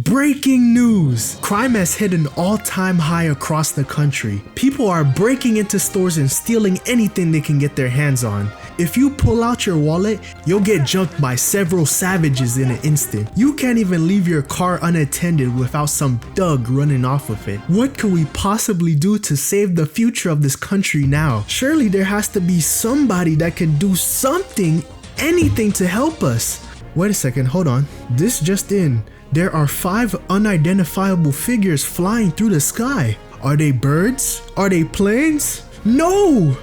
Breaking news! Crime has hit an all-time high across the country. People are breaking into stores and stealing anything they can get their hands on. If you pull out your wallet, you'll get jumped by several savages in an instant. You can't even leave your car unattended without some thug running off with it. What can we possibly do to save the future of this country now? Surely there has to be somebody that can do something, anything to help us. Wait a second, hold on. This just in. There are 5 unidentifiable figures flying through the sky. Are they birds? Are they planes? No!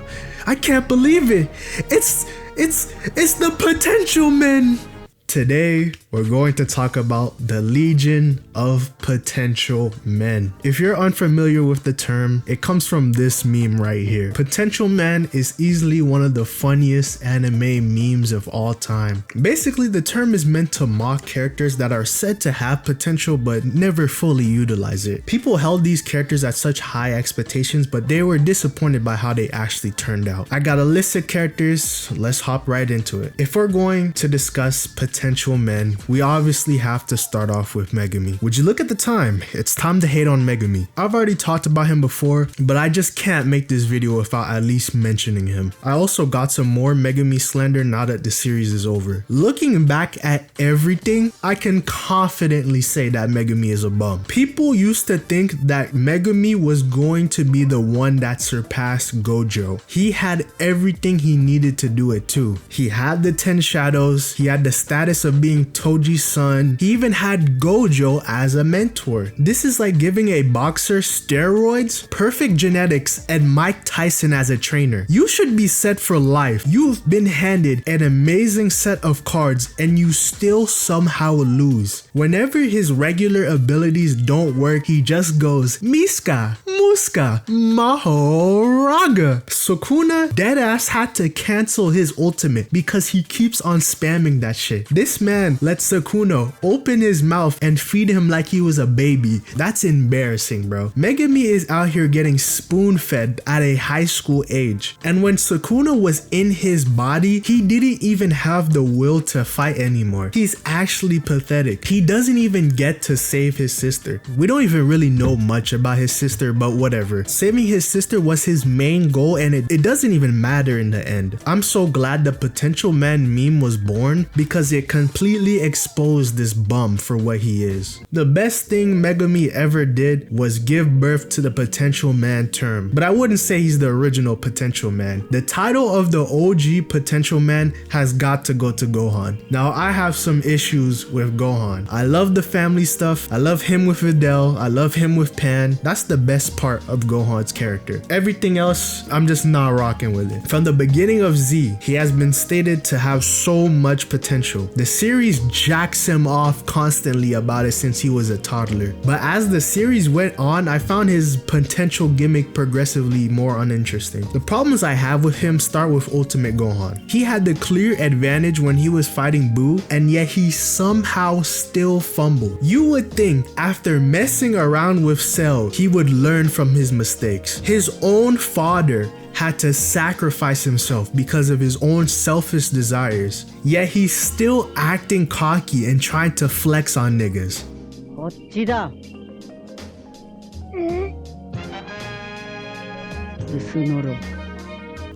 I can't believe it. It's the potential men. Today, we're going to talk about the Legion of Potential Men. If you're unfamiliar with the term, it comes from this meme right here. Potential Man is easily one of the funniest anime memes of all time. Basically, the term is meant to mock characters that are said to have potential but never fully utilize it. People held these characters at such high expectations, but they were disappointed by how they actually turned out. I got a list of characters, let's hop right into it. If we're going to discuss potential men, we obviously have to start off with Megami. Would you look at the time? It's time to hate on Megami. I've already talked about him before, but I just can't make this video without at least mentioning him. I also got some more Megami slander now that the series is over. Looking back at everything, I can confidently say that Megami is a bum. People used to think that Megami was going to be the one that surpassed Gojo. He had everything he needed to do it too. He had the 10 shadows, he had the status of being Toji's son, he even had Gojo as a mentor. This is like giving a boxer steroids, perfect genetics, and Mike Tyson as a trainer. You should be set for life. You've been handed an amazing set of cards and you still somehow lose. Whenever his regular abilities don't work, he just goes Miska, Muska, Mahoraga. Sukuna deadass had to cancel his ultimate because he keeps on spamming that shit. This man lets Sukuna open his mouth and feed him like he was a baby. That's embarrassing, bro. Megami is out here getting spoon-fed at a high school age. And when Sukuna was in his body, he didn't even have the will to fight anymore. He's actually pathetic. He doesn't even get to save his sister. We don't even really know much about his sister, but whatever. Saving his sister was his main goal and it doesn't even matter in the end. I'm so glad the Potential Man meme was born because it completely exposed this bum for what he is. The best thing Megami ever did was give birth to the Potential Man term, but I wouldn't say he's the original Potential Man. The title of the OG Potential Man has got to go to Gohan. Now I have some issues with Gohan. I love the family stuff. I love him with Videl. I love him with Pan. That's the best part of Gohan's character. Everything else, I'm just not rocking with it. From the beginning of Z, he has been stated to have so much potential. The series jacks him off constantly about it since he was a toddler. But as the series went on, I found his potential gimmick progressively more uninteresting. The problems I have with him start with Ultimate Gohan. He had the clear advantage when he was fighting Boo, and yet he somehow still fumbled. You would think after messing around with Cell, he would learn from his mistakes. His own father had to sacrifice himself because of his own selfish desires. Yet he's still acting cocky and trying to flex on niggas.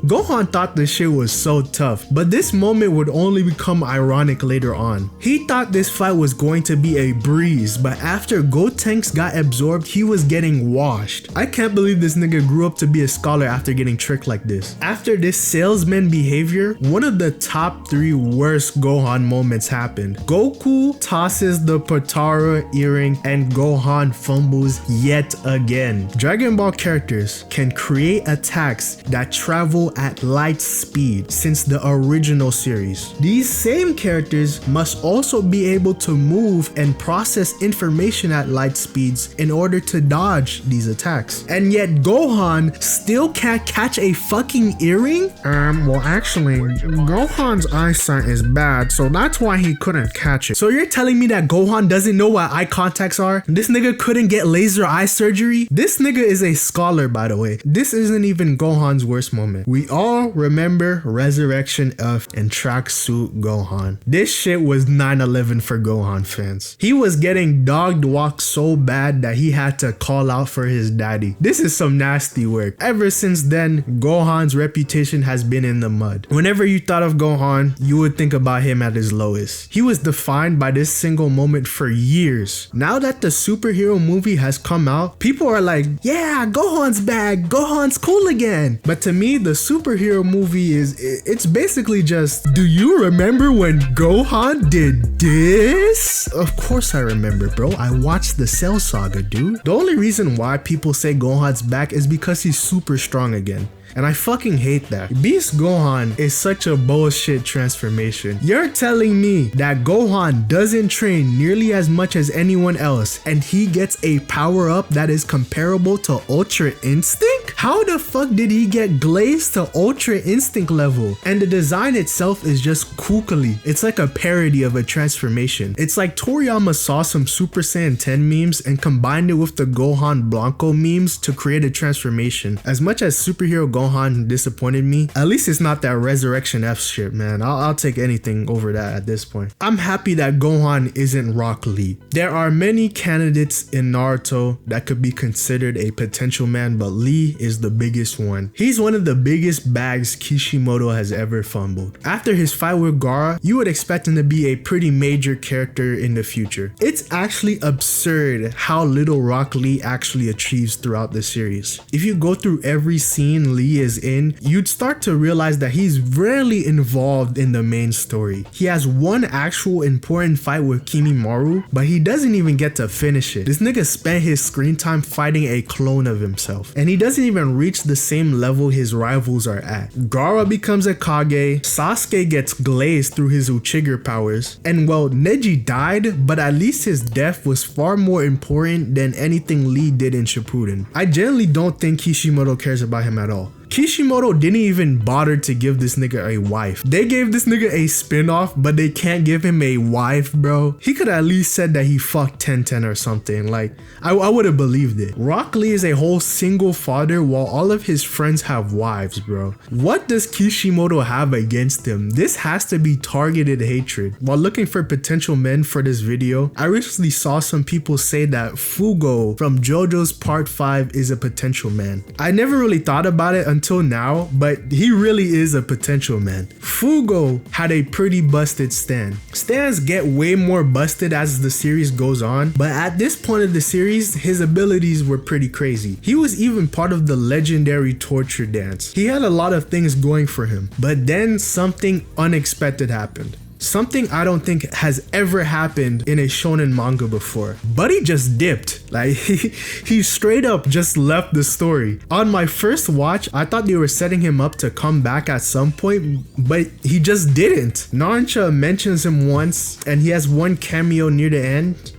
Gohan thought this shit was so tough, but this moment would only become ironic later on. He thought this fight was going to be a breeze, but after Gotenks got absorbed, he was getting washed. I can't believe this nigga grew up to be a scholar after getting tricked like this. After this salesman behavior, one of the top 3 worst Gohan moments happened. Goku tosses the Potara earring and Gohan fumbles yet again. Dragon Ball characters can create attacks that travel at light speed since the original series. These same characters must also be able to move and process information at light speeds in order to dodge these attacks. And yet Gohan still can't catch a fucking earring? Well actually, Gohan's eyesight is bad, so that's why he couldn't catch it. So you're telling me that Gohan doesn't know what eye contacts are? This nigga couldn't get laser eye surgery? This nigga is a scholar, by the way. This isn't even Gohan's worst moment. We all remember Resurrection F and Tracksuit Gohan. This shit was 9/11 for Gohan fans. He was getting dogged walk so bad that he had to call out for his daddy. This is some nasty work. Ever since then, Gohan's reputation has been in the mud. Whenever you thought of Gohan, you would think about him at his lowest. He was defined by this single moment for years. Now that the superhero movie has come out, people are like, yeah, Gohan's back, Gohan's cool again. But to me, the superhero movie it's basically just, do you remember when Gohan did this? Of course I remember, bro. I watched the Cell Saga, dude. The only reason why people say Gohan's back is because he's super strong again. And I fucking hate that. Beast Gohan is such a bullshit transformation. You're telling me that Gohan doesn't train nearly as much as anyone else and he gets a power up that is comparable to Ultra Instinct? How the fuck did he get glazed to Ultra Instinct level? And the design itself is just kookily. It's like a parody of a transformation. It's like Toriyama saw some Super Saiyan 10 memes and combined it with the Gohan Blanco memes to create a transformation. As much as superhero Gohan disappointed me, at least it's not that Resurrection F shit, man. I'll take anything over that at this point. I'm happy that Gohan isn't Rock Lee. There are many candidates in Naruto that could be considered a potential man, but Lee is the biggest one. He's one of the biggest bags Kishimoto has ever fumbled. After his fight with Gaara, you would expect him to be a pretty major character in the future. It's actually absurd how little Rock Lee actually achieves throughout the series. If you go through every scene Lee is in, you'd start to realize that he's rarely involved in the main story. He has one actual important fight with Kimimaro, but he doesn't even get to finish it. This nigga spent his screen time fighting a clone of himself, and he doesn't even reach the same level his rivals are at. Gaara becomes a Kage, Sasuke gets glazed through his Uchiger powers, and well, Neji died, but at least his death was far more important than anything Lee did in Shippuden. I generally don't think Kishimoto cares about him at all. Kishimoto didn't even bother to give this nigga a wife. They gave this nigga a spin-off, but they can't give him a wife, bro. He could at least said that he fucked 1010 or something. Like, I would have believed it. Rock Lee is a whole single father while all of his friends have wives, bro. What does Kishimoto have against him? This has to be targeted hatred. While looking for potential men for this video, I recently saw some people say that Fugo from JoJo's Part 5 is a potential man. I never really thought about it until now, but he really is a potential man. Fugo had a pretty busted stand. Stands get way more busted as the series goes on, but at this point of the series, his abilities were pretty crazy. He was even part of the legendary torture dance. He had a lot of things going for him, but then something unexpected happened. Something I don't think has ever happened in a shonen manga before. Buddy just dipped. Like, he straight up just left the story. On my first watch, I thought they were setting him up to come back at some point, but he just didn't. Narancia mentions him once, and he has one cameo near the end.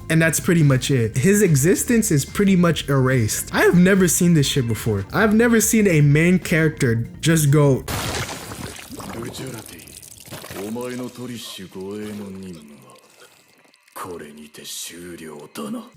And that's pretty much it. His existence is pretty much erased. I have never seen this shit before. I've never seen a main character just go,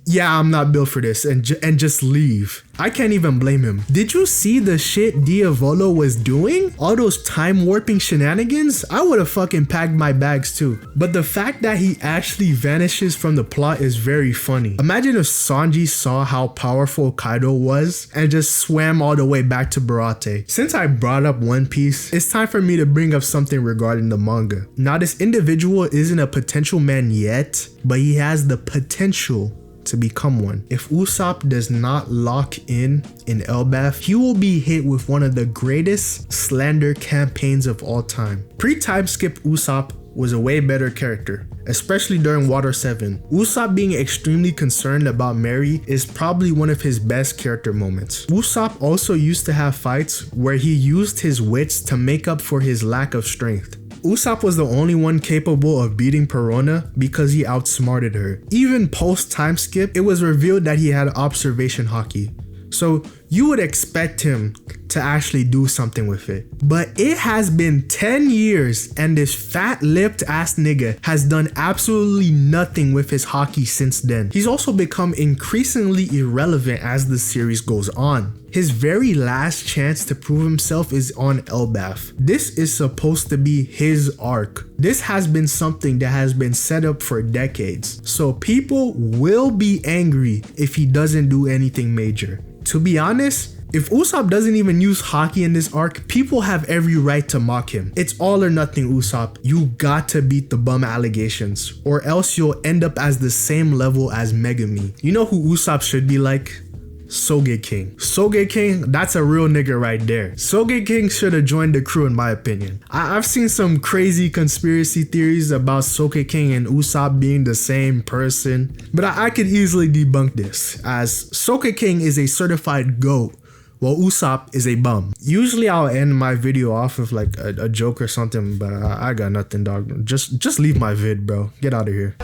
yeah, I'm not built for this, and just leave. I can't even blame him. Did you see the shit Diavolo was doing? All those time warping shenanigans? I would have fucking packed my bags too. But the fact that he actually vanishes from the plot is very funny. Imagine if Sanji saw how powerful Kaido was and just swam all the way back to Baratie. Since I brought up One Piece, it's time for me to bring up something regarding the manga. Now, this individual isn't a potential man yet, but he has the potential to become one. If Usopp does not lock in Elbaf, he will be hit with one of the greatest slander campaigns of all time. Pre-time skip Usopp was a way better character, especially during Water 7. Usopp being extremely concerned about Mary is probably one of his best character moments. Usopp also used to have fights where he used his wits to make up for his lack of strength. Usopp was the only one capable of beating Perona because he outsmarted her. Even post time skip, it was revealed that he had observation haki. So you would expect him to actually do something with it. But it has been 10 years and this fat-lipped ass nigga has done absolutely nothing with his haki since then. He's also become increasingly irrelevant as the series goes on. His very last chance to prove himself is on Elbaf. This is supposed to be his arc. This has been something that has been set up for decades. So people will be angry if he doesn't do anything major. To be honest, if Usopp doesn't even use haki in this arc, people have every right to mock him. It's all or nothing, Usopp. You got to beat the bum allegations, or else you'll end up as the same level as Megami. You know who Usopp should be like? Sogeking. Sogeking, that's a real nigga right there. Sogeking should have joined the crew in my opinion. I've seen some crazy conspiracy theories about Sogeking and Usopp being the same person, but I could easily debunk this, as Sogeking is a certified GOAT, while Usopp is a bum. Usually I'll end my video off with like a joke or something, but I got nothing, dog. Just leave my vid, bro. Get out of here.